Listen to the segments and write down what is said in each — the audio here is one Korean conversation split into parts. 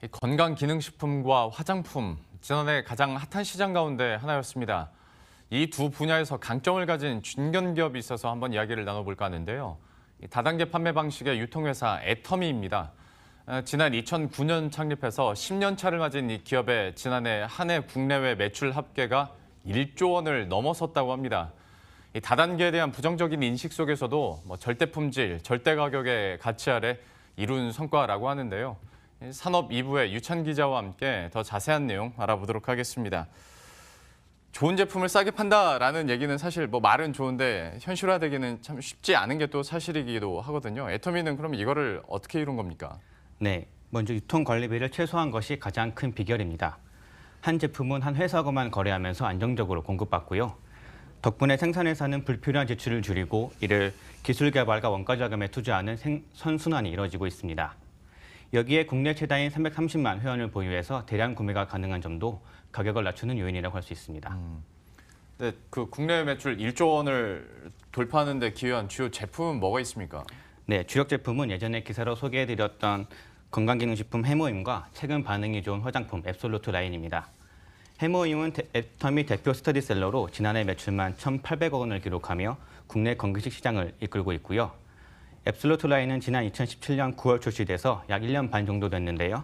이 건강기능식품과 화장품, 지난해 가장 핫한 시장 가운데 하나였습니다. 이 두 분야에서 강점을 가진 중견기업이 있어서 한번 이야기를 나눠볼까 하는데요. 다단계 판매 방식의 유통회사 애터미입니다. 지난 2009년 창립해서 10년 차를 맞은 이 기업의 지난해 한 해 국내외 매출 합계가 1조 원을 넘어섰다고 합니다. 이 다단계에 대한 부정적인 인식 속에서도 절대 품질, 절대 가격의 가치 아래 이룬 성과라고 하는데요. 산업 2부의 유찬 기자와 함께 더 자세한 내용 알아보도록 하겠습니다. 좋은 제품을 싸게 판다라는 얘기는 사실 말은 좋은데 현실화되기는 참 쉽지 않은 게 또 사실이기도 하거든요. 애터미는 그럼 이거를 어떻게 이룬 겁니까? 네, 먼저 유통 관리비를 최소화한 것이 가장 큰 비결입니다. 한 제품은 한 회사하고만 거래하면서 안정적으로 공급받고요. 덕분에 생산회사는 불필요한 지출을 줄이고 이를 기술 개발과 원가 자금에 투자하는 선순환이 이뤄지고 있습니다. 여기에 국내 최다인 330만 회원을 보유해서 대량 구매가 가능한 점도 가격을 낮추는 요인이라고 할 수 있습니다. 네, 그 국내 매출 1조 원을 돌파하는 데 기여한 주요 제품은 뭐가 있습니까? 네, 주력 제품은 예전에 기사로 소개해드렸던 건강기능식품 해모임과 최근 반응이 좋은 화장품 앱솔루트 라인입니다. 해모임은 애터미 대표 스터디셀러로 지난해 매출만 1,800억 원을 기록하며 국내 건기식 시장을 이끌고 있고요. 앱솔루트 라인은 지난 2017년 9월 출시돼서 약 1년 반 정도 됐는데요.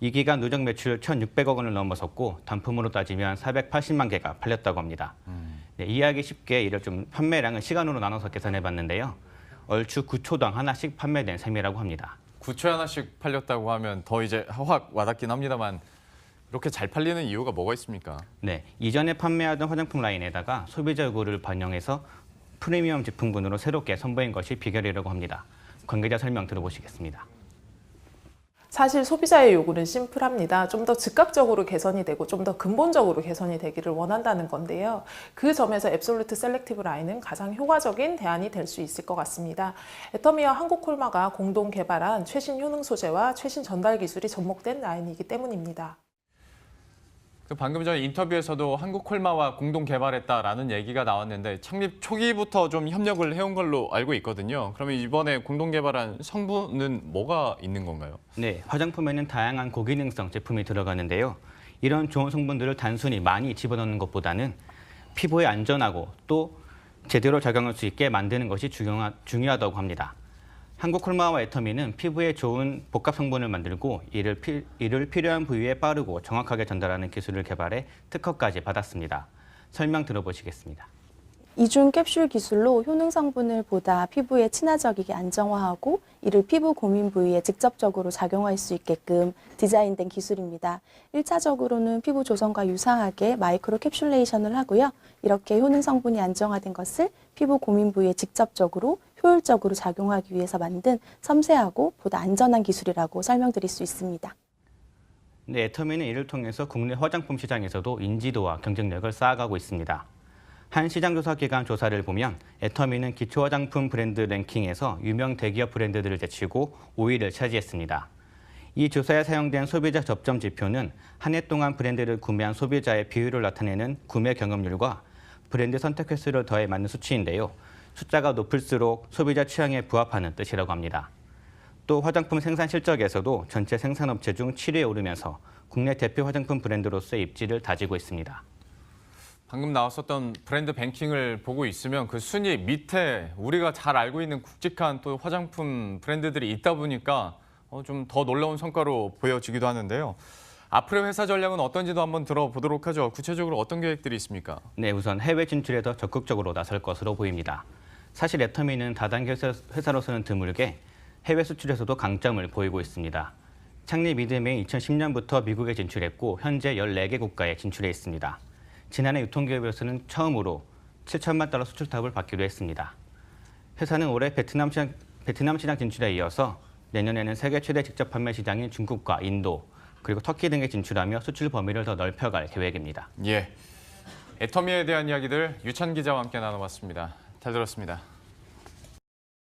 이 기간 누적 매출 1,600억 원을 넘어섰고 단품으로 따지면 480만 개가 팔렸다고 합니다. 네, 이해하기 쉽게 이를 좀 판매량을 시간으로 나눠서 계산해봤는데요. 얼추 9초당 하나씩 판매된 셈이라고 합니다. 9초에 하나씩 팔렸다고 하면 더 이제 확 와닿긴 합니다만 이렇게 잘 팔리는 이유가 뭐가 있습니까? 네, 이전에 판매하던 화장품 라인에다가 소비자 요구를 반영해서 프리미엄 제품군으로 새롭게 선보인 것이 비결이라고 합니다. 관계자 설명 들어보시겠습니다. 사실 소비자의 요구는 심플합니다. 좀 더 즉각적으로 개선이 되고 좀 더 근본적으로 개선이 되기를 원한다는 건데요. 그 점에서 앱솔루트 셀렉티브 라인은 가장 효과적인 대안이 될 수 있을 것 같습니다. 애터미와 한국콜마가 공동 개발한 최신 효능 소재와 최신 전달 기술이 접목된 라인이기 때문입니다. 방금 전 인터뷰에서도 한국콜마와 공동 개발했다라는 얘기가 나왔는데 창립 초기부터 좀 협력을 해온 걸로 알고 있거든요. 그러면 이번에 공동 개발한 성분은 뭐가 있는 건가요? 네, 화장품에는 다양한 고기능성 제품이 들어가는데요. 이런 좋은 성분들을 단순히 많이 집어넣는 것보다는 피부에 안전하고 또 제대로 작용할 수 있게 만드는 것이 중요하다고 합니다. 한국콜마와 애터미는 피부에 좋은 복합 성분을 만들고 이를 필요한 부위에 빠르고 정확하게 전달하는 기술을 개발해 특허까지 받았습니다. 설명 들어보시겠습니다. 이중 캡슐 기술로 효능 성분을 보다 피부에 친화적이게 안정화하고 이를 피부 고민 부위에 직접적으로 작용할 수 있게끔 디자인된 기술입니다. 1차적으로는 피부 조성과 유사하게 마이크로 캡슐레이션을 하고요. 이렇게 효능 성분이 안정화된 것을 피부 고민 부위에 직접적으로 효율적으로 작용하기 위해서 만든 섬세하고 보다 안전한 기술이라고 설명드릴 수 있습니다. 네, 애터미는 이를 통해서 국내 화장품 시장에서도 인지도와 경쟁력을 쌓아가고 있습니다. 한 시장조사 기관 조사를 보면 애터미는 기초 화장품 브랜드 랭킹에서 유명 대기업 브랜드들을 제치고 5위를 차지했습니다. 이 조사에 사용된 소비자 접점 지표는 한 해 동안 브랜드를 구매한 소비자의 비율을 나타내는 구매 경험률과 브랜드 선택 횟수를 더해 맞는 수치인데요. 숫자가 높을수록 소비자 취향에 부합하는 뜻이라고 합니다. 또 화장품 생산 실적에서도 전체 생산업체 중 7위에 오르면서 국내 대표 화장품 브랜드로서의 입지를 다지고 있습니다. 방금 나왔었던 브랜드 뱅킹을 보고 있으면 그 순위 밑에 우리가 잘 알고 있는 굵직한 또 화장품 브랜드들이 있다 보니까 좀 더 놀라운 성과로 보여지기도 하는데요. 앞으로의 회사 전략은 어떤지도 한번 들어보도록 하죠. 구체적으로 어떤 계획들이 있습니까? 네, 우선 해외 진출에 더 적극적으로 나설 것으로 보입니다. 사실 애터미는 다단계 회사로서는 드물게 해외 수출에서도 강점을 보이고 있습니다. 창립 이듬해 2010년부터 미국에 진출했고 현재 14개 국가에 진출해 있습니다. 지난해 유통기업으로서는 처음으로 7천만 달러 수출탑을 받기도 했습니다. 회사는 올해 베트남 시장 진출에 이어서 내년에는 세계 최대 직접 판매 시장인 중국과 인도, 그리고 터키 등에 진출하며 수출 범위를 더 넓혀갈 계획입니다. 예, 애터미에 대한 이야기들 유찬 기자와 함께 나눠봤습니다. 잘 들었습니다.